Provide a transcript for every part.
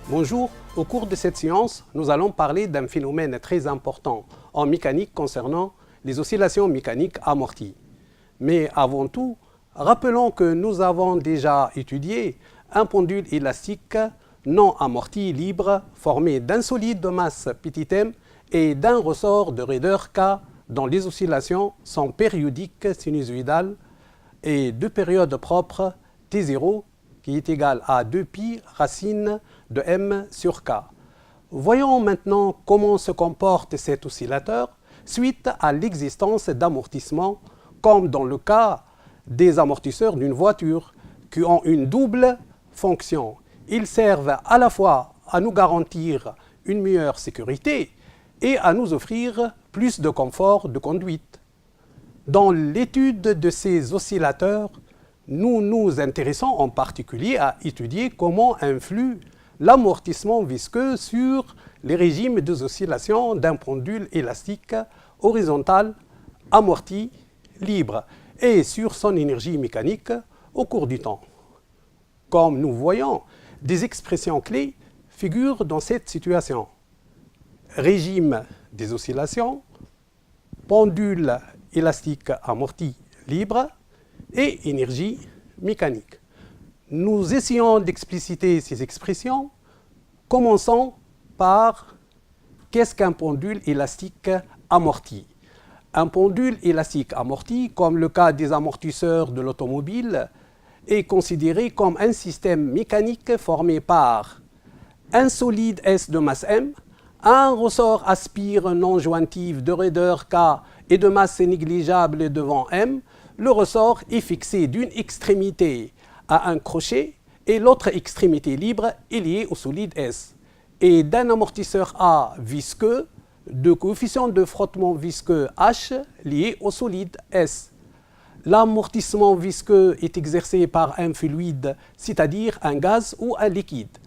Bonjour, au cours de cette séance, nous allons parler d'un phénomène très important en mécanique concernant les oscillations mécaniques amorties. Mais avant tout, rappelons que nous avons déjà étudié un pendule élastique non amorti libre formé d'un solide de masse petit m et d'un ressort de raideur k dont les oscillations sont périodiques sinusoïdales et de période propre T0 qui est égal à 2pi racine de m sur k. Voyons maintenant comment se comporte cet oscillateur suite à l'existence d'amortissements, comme dans le cas des amortisseurs d'une voiture, qui ont une double fonction. Ils servent à la fois à nous garantir une meilleure sécurité et à nous offrir plus de confort de conduite. Dans l'étude de ces oscillateurs, nous nous intéressons en particulier à étudier comment influe l'amortissement visqueux sur les régimes des oscillations d'un pendule élastique horizontal amorti libre et sur son énergie mécanique au cours du temps. Comme nous voyons, des expressions clés figurent dans cette situation. Régime des oscillations, pendule élastique amorti libre et énergie mécanique. Nous essayons d'expliciter ces expressions. Commençons par qu'est-ce qu'un pendule élastique amorti. Un pendule élastique amorti, comme le cas des amortisseurs de l'automobile, est considéré comme un système mécanique formé par un solide S de masse m, un ressort aspire non jointif de raideur k et de masse négligeable devant m. Le ressort est fixé d'une extrémité à un crochet et l'autre extrémité libre est liée au solide S. Et d'un amortisseur A visqueux, de coefficient de frottement visqueux H lié au solide S. L'amortissement visqueux est exercé par un fluide, c'est-à-dire un gaz ou un liquide.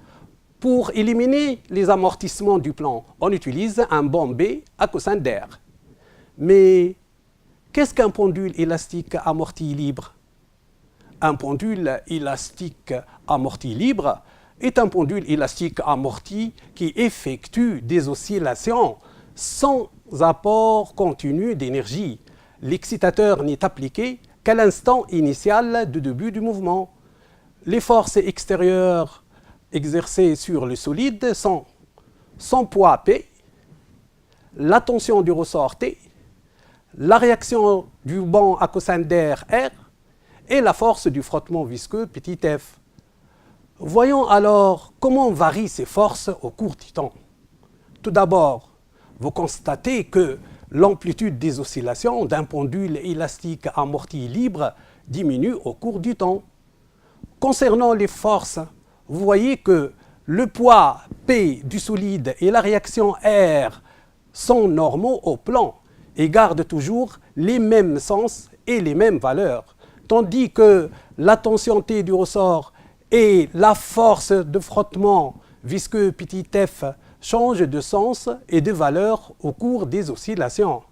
Pour éliminer les amortissements du plan, on utilise un banc B à cossin d'air. Mais qu'est-ce qu'un pendule élastique amorti libre? Un pendule élastique amorti libre est un pendule élastique amorti qui effectue des oscillations sans apport continu d'énergie. L'excitateur n'est appliqué qu'à l'instant initial de début du mouvement. Les forces extérieures exercées sur le solide sont son poids P, la tension du ressort T, la réaction du banc à cossin d'air R et la force du frottement visqueux petit f. Voyons alors comment varient ces forces au cours du temps. Tout d'abord, vous constatez que l'amplitude des oscillations d'un pendule élastique amorti libre diminue au cours du temps. Concernant les forces, vous voyez que le poids P du solide et la réaction R sont normaux au plan et gardent toujours les mêmes sens et les mêmes valeurs, tandis que la tension T du ressort et la force de frottement visqueux petit f changent de sens et de valeur au cours des oscillations.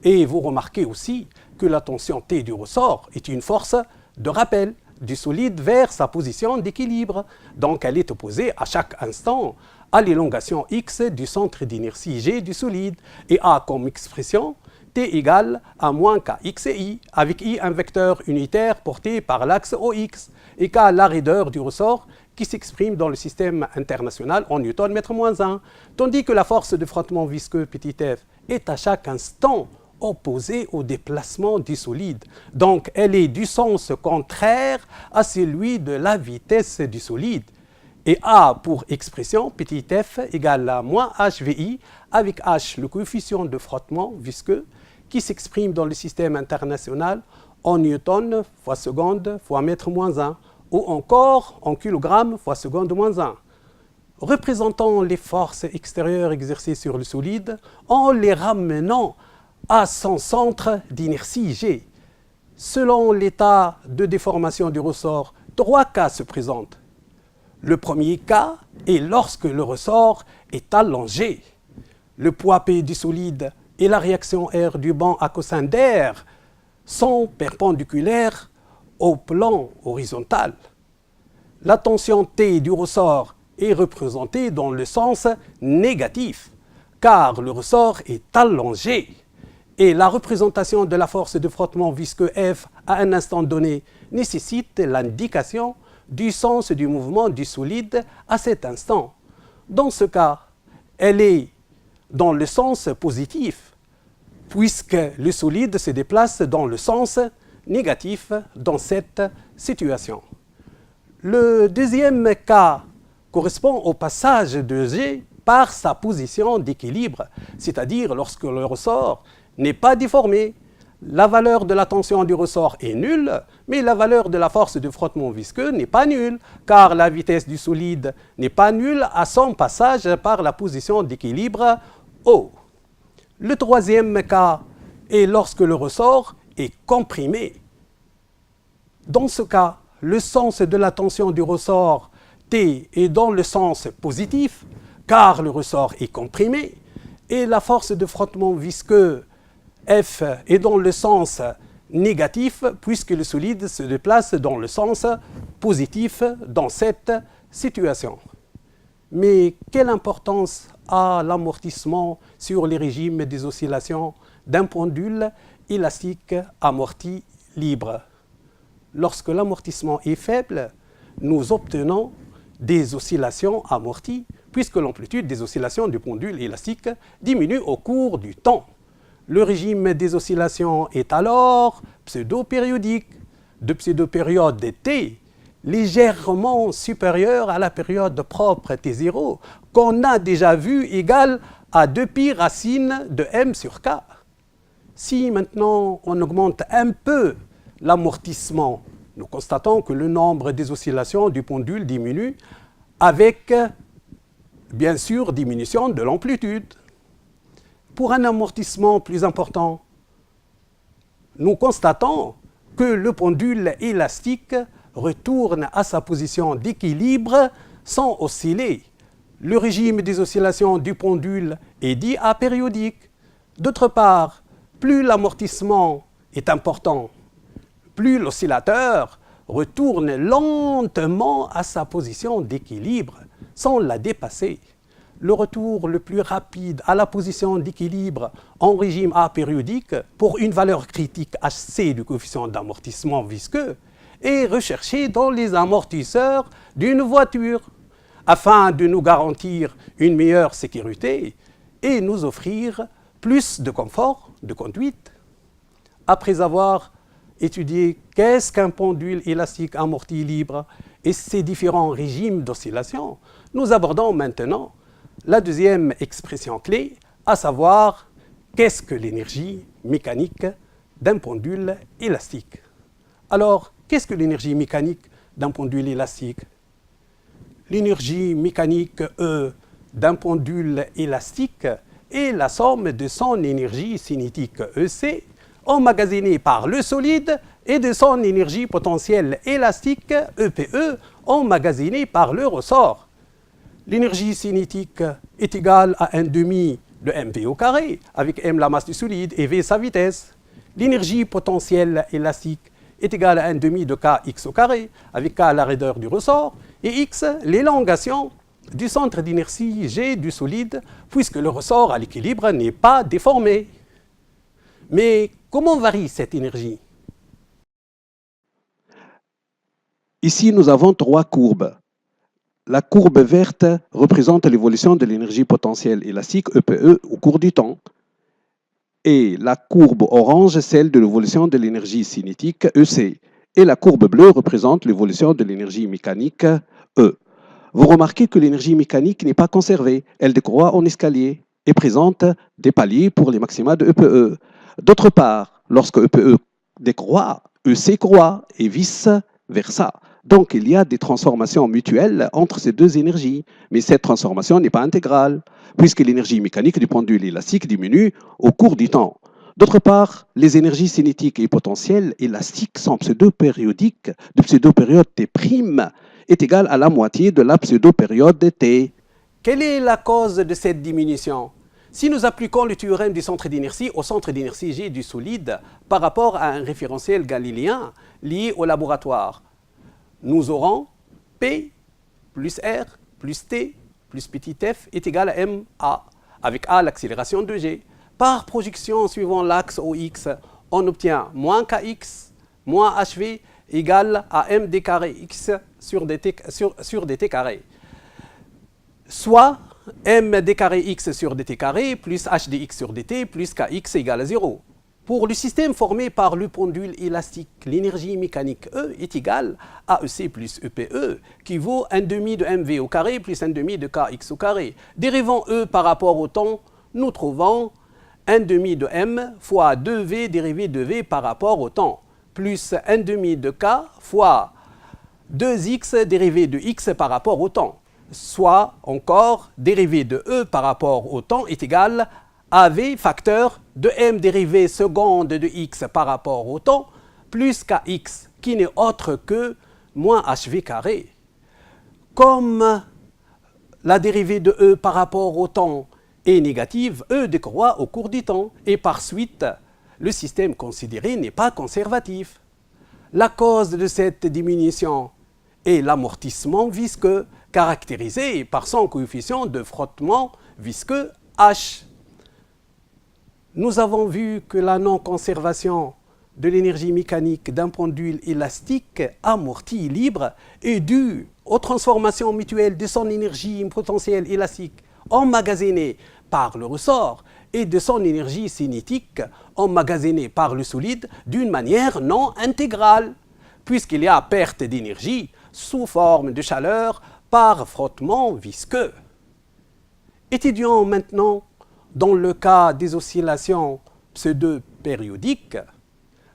Et vous remarquez aussi que la tension T du ressort est une force de rappel du solide vers sa position d'équilibre. Donc elle est opposée à chaque instant à l'élongation x du centre d'inertie G du solide et a comme expression T égale à moins kx et i, avec i un vecteur unitaire porté par l'axe OX, et k la raideur du ressort qui s'exprime dans le système international en Newton m-1, tandis que la force de frottement visqueux petit f est à chaque instant opposée au déplacement du solide. Donc elle est du sens contraire à celui de la vitesse du solide. Et A pour expression petit f égale à moins HVI, avec H le coefficient de frottement visqueux qui s'exprime dans le système international en newton fois seconde fois mètre-1, ou encore en kilogramme fois seconde-1. Représentant les forces extérieures exercées sur le solide en les ramenant à son centre d'inertie G. Selon l'état de déformation du ressort, 3 cas se présentent. Le premier cas est lorsque le ressort est allongé. Le poids P du solide et la réaction R du banc à cossin d'air sont perpendiculaires au plan horizontal. La tension T du ressort est représenté dans le sens négatif, car le ressort est allongé. Et la représentation de la force de frottement visqueux F à un instant donné nécessite l'indication du sens du mouvement du solide à cet instant. Dans ce cas, elle est dans le sens positif, puisque le solide se déplace dans le sens négatif dans cette situation. Le deuxième cas correspond au passage de G par sa position d'équilibre, c'est-à-dire lorsque le ressort n'est pas déformé. La valeur de la tension du ressort est nulle, mais la valeur de la force de frottement visqueux n'est pas nulle, car la vitesse du solide n'est pas nulle à son passage par la position d'équilibre O. Le troisième cas est lorsque le ressort est comprimé. Dans ce cas, le sens de la tension du ressort T est dans le sens positif, car le ressort est comprimé, et la force de frottement visqueux F est dans le sens négatif, puisque le solide se déplace dans le sens positif dans cette situation. Mais quelle importance a l'amortissement sur les régimes des oscillations d'un pendule élastique amorti libre? Lorsque l'amortissement est faible, nous obtenons des oscillations amorties, puisque l'amplitude des oscillations du pendule élastique diminue au cours du temps. Le régime des oscillations est alors pseudo-périodique, de pseudo-période T, légèrement supérieure à la période propre T0, qu'on a déjà vue égale à 2π racine de m sur k. Si maintenant on augmente un peu l'amortissement, nous constatons que le nombre des oscillations du pendule diminue avec, bien sûr, diminution de l'amplitude. Pour un amortissement plus important, nous constatons que le pendule élastique retourne à sa position d'équilibre sans osciller. Le régime des oscillations du pendule est dit apériodique. D'autre part, plus l'amortissement est important, plus l'oscillateur retourne lentement à sa position d'équilibre sans la dépasser. Le retour le plus rapide à la position d'équilibre en régime apériodique pour une valeur critique HC du coefficient d'amortissement visqueux est recherché dans les amortisseurs d'une voiture afin de nous garantir une meilleure sécurité et nous offrir plus de confort de conduite. Après avoir étudié qu'est-ce qu'un pendule élastique amorti libre et ses différents régimes d'oscillation, nous abordons maintenant la deuxième expression clé, à savoir qu'est-ce que l'énergie mécanique d'un pendule élastique. Alors, qu'est-ce que l'énergie mécanique d'un pendule élastique? L'énergie mécanique E d'un pendule élastique est la somme de son énergie cinétique EC emmagasinée par le solide et de son énergie potentielle élastique EPE emmagasinée par le ressort. L'énergie cinétique est égale à 1/2 de mv au carré, avec m la masse du solide et v sa vitesse. L'énergie potentielle élastique est égale à 1/2 de kx au carré, avec k la raideur du ressort, et x l'élongation du centre d'inertie g du solide, puisque le ressort à l'équilibre n'est pas déformé. Mais comment varie cette énergie? Ici, nous avons trois courbes. La courbe verte représente l'évolution de l'énergie potentielle élastique EPE au cours du temps. Et la courbe orange, celle de l'évolution de l'énergie cinétique EC. Et la courbe bleue représente l'évolution de l'énergie mécanique E. Vous remarquez que l'énergie mécanique n'est pas conservée. Elle décroît en escalier et présente des paliers pour les maxima de EPE. D'autre part, lorsque EPE décroît, EC croît et vice-versa. Donc, il y a des transformations mutuelles entre ces deux énergies, mais cette transformation n'est pas intégrale, puisque l'énergie mécanique du pendule élastique diminue au cours du temps. D'autre part, les énergies cinétiques et potentielles élastiques sont pseudo-périodiques. De pseudo-période T' est égale à la moitié de la pseudo-période T. Quelle est la cause de cette diminution? Si nous appliquons le théorème du centre d'inertie au centre d'inertie G du solide par rapport à un référentiel galiléen lié au laboratoire, nous aurons P plus R plus t plus petit f est égal à ma, avec a l'accélération de g. Par projection suivant l'axe OX, on obtient moins kx moins hv égale à md carré x sur dt carré. Soit md carré x sur dt carré plus hdx sur dt plus kx égale à 0. Pour le système formé par le pendule élastique, l'énergie mécanique E est égale à EC plus EPE, qui vaut 1 demi de mv au carré plus 1 demi de kx au carré. Dérivant E par rapport au temps, nous trouvons 1 demi de m fois 2v dérivé de v par rapport au temps, plus 1 demi de k fois 2x dérivé de x par rapport au temps, soit encore dérivé de E par rapport au temps est égal à v facteur de m dérivé seconde de x par rapport au temps, plus kx, qui n'est autre que moins hv carré. Comme la dérivée de E par rapport au temps est négative, E décroît au cours du temps, et par suite, le système considéré n'est pas conservatif. La cause de cette diminution est l'amortissement visqueux, caractérisé par son coefficient de frottement visqueux H. Nous avons vu que la non-conservation de l'énergie mécanique d'un pendule élastique amorti libre est due aux transformations mutuelles de son énergie potentielle élastique emmagasinée par le ressort et de son énergie cinétique emmagasinée par le solide d'une manière non intégrale, puisqu'il y a perte d'énergie sous forme de chaleur par frottement visqueux. Étudions maintenant, dans le cas des oscillations pseudo-périodiques,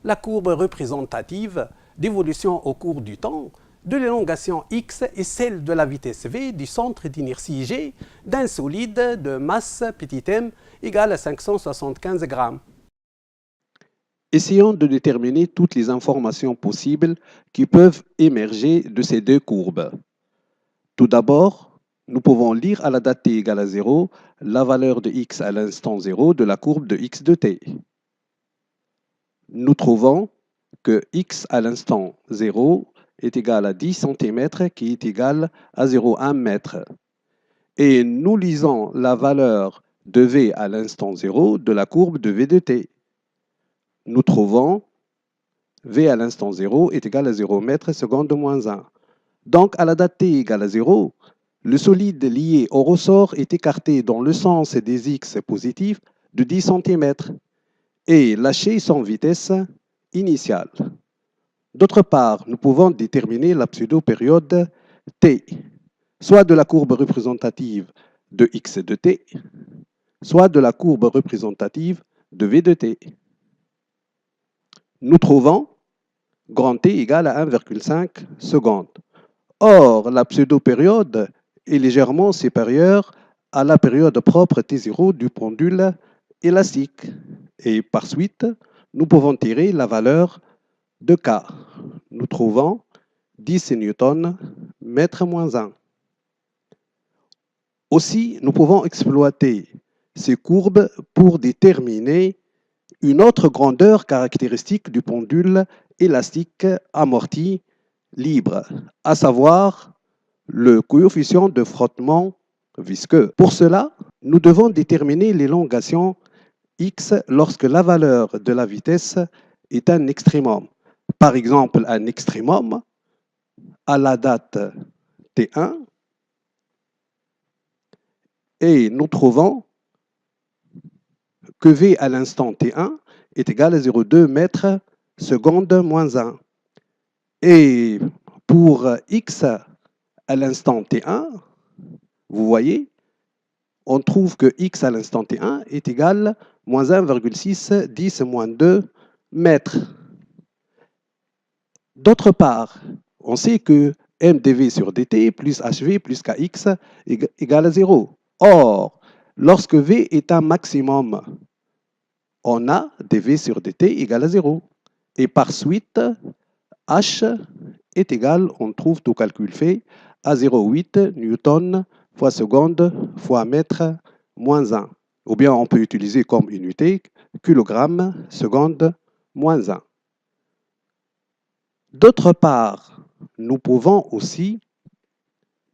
la courbe représentative d'évolution au cours du temps de l'élongation x et celle de la vitesse v du centre d'inertie g d'un solide de masse petit m égale à 575 grammes. Essayons de déterminer toutes les informations possibles qui peuvent émerger de ces deux courbes. Tout d'abord, nous pouvons lire à la date t égale à 0 la valeur de x à l'instant 0 de la courbe de x de t. Nous trouvons que x à l'instant 0 est égal à 10 cm qui est égal à 0,1 m. Et nous lisons la valeur de v à l'instant 0 de la courbe de v de t. Nous trouvons v à l'instant 0 est égal à 0 m seconde moins 1. Donc, à la date t égale à 0, le solide lié au ressort est écarté dans le sens des x positifs de 10 cm et lâché sans vitesse initiale. D'autre part, nous pouvons déterminer la pseudo-période t, soit de la courbe représentative de x de t, soit de la courbe représentative de v de t. Nous trouvons grand t égale à 1,5 secondes. Or, la pseudo-période est légèrement supérieure à la période propre T0 du pendule élastique. Et par suite, nous pouvons tirer la valeur de K. Nous trouvons 10 newtons mètre moins 1. Aussi, nous pouvons exploiter ces courbes pour déterminer une autre grandeur caractéristique du pendule élastique amorti libre, à savoir le coefficient de frottement visqueux. Pour cela, nous devons déterminer l'élongation x lorsque la valeur de la vitesse est un extrémum. Par exemple, un extrémum à la date t1 et nous trouvons que v à l'instant t1 est égal à 0,2 mètres seconde moins 1. Et pour x à l'instant t1, vous voyez, on trouve que x à l'instant t1 est égal à moins 1,6 10 moins 2 mètres. D'autre part, on sait que m dv sur dt plus hv plus kx égale à 0. Or, lorsque v est un maximum, on a dv sur dt égale à 0. Et par suite, h est égal, on trouve tout calcul fait, à 0,8 newton fois seconde fois mètre moins 1. Ou bien on peut utiliser comme unité kilogramme seconde moins 1. D'autre part, nous pouvons aussi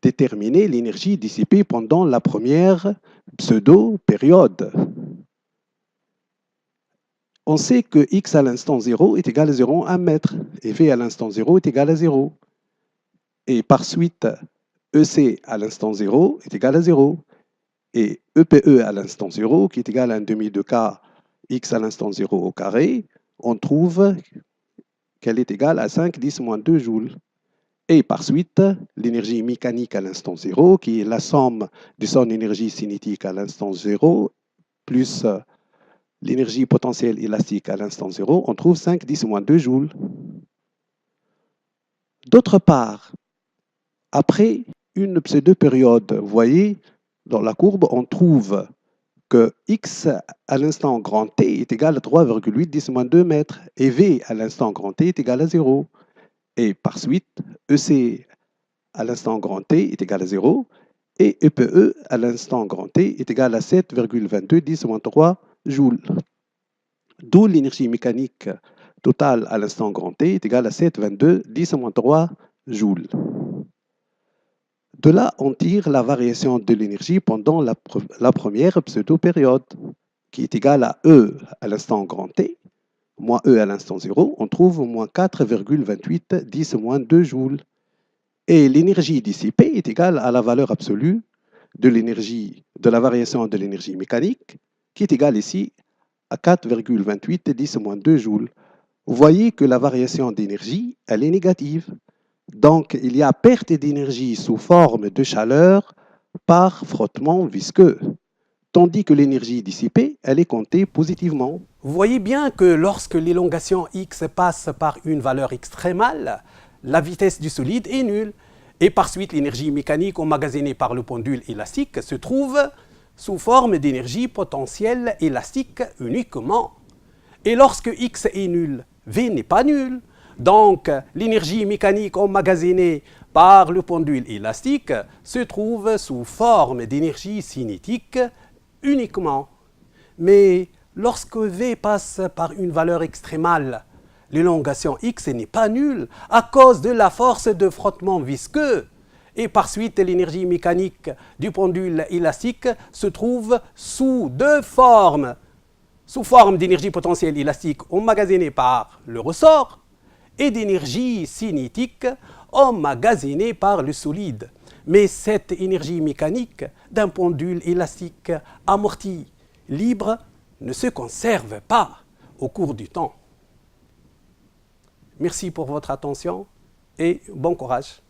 déterminer l'énergie dissipée pendant la première pseudo-période. On sait que x à l'instant 0 est égal à 0 1 mètre et v à l'instant 0 est égal à 0. Et par suite, EC à l'instant 0 est égal à 0. Et EPE à l'instant 0, qui est égal à 1 demi de K x à l'instant 0 au carré, on trouve qu'elle est égale à 5 10 moins 2 joules. Et par suite, l'énergie mécanique à l'instant 0, qui est la somme de son énergie cinétique à l'instant 0, plus l'énergie potentielle élastique à l'instant 0, on trouve 5 10 moins 2 joules. D'autre part, après une pseudo-période, vous voyez, dans la courbe, on trouve que x à l'instant grand t est égal à 3,8 10 moins 2 mètres et v à l'instant grand t est égal à 0. Et par suite, EC à l'instant grand t est égal à 0 et EPE à l'instant grand t est égal à 7,22 10 moins 3 joules. D'où l'énergie mécanique totale à l'instant grand t est égale à 7,22 10 moins 3 joules. De là, on tire la variation de l'énergie pendant la première pseudo-période, qui est égale à E à l'instant grand t, moins E à l'instant 0, on trouve moins 4,28 10 moins 2 joules. Et l'énergie dissipée est égale à la valeur absolue de l'énergie, de la variation de l'énergie mécanique, qui est égale ici à 4,28 10 moins 2 joules. Vous voyez que la variation d'énergie, elle est négative. Donc, il y a perte d'énergie sous forme de chaleur par frottement visqueux, tandis que l'énergie dissipée, elle est comptée positivement. Vous voyez bien que lorsque l'élongation x passe par une valeur extrémale, la vitesse du solide est nulle. Et par suite, l'énergie mécanique emmagasinée par le pendule élastique se trouve sous forme d'énergie potentielle élastique uniquement. Et lorsque x est nul, v n'est pas nul. Donc, l'énergie mécanique emmagasinée par le pendule élastique se trouve sous forme d'énergie cinétique uniquement. Mais lorsque V passe par une valeur extrémale, l'élongation X n'est pas nulle à cause de la force de frottement visqueux. Et par suite, l'énergie mécanique du pendule élastique se trouve sous deux formes. Sous forme d'énergie potentielle élastique emmagasinée par le ressort et d'énergie cinétique emmagasinée par le solide. Mais cette énergie mécanique d'un pendule élastique amorti, libre, ne se conserve pas au cours du temps. Merci pour votre attention et bon courage.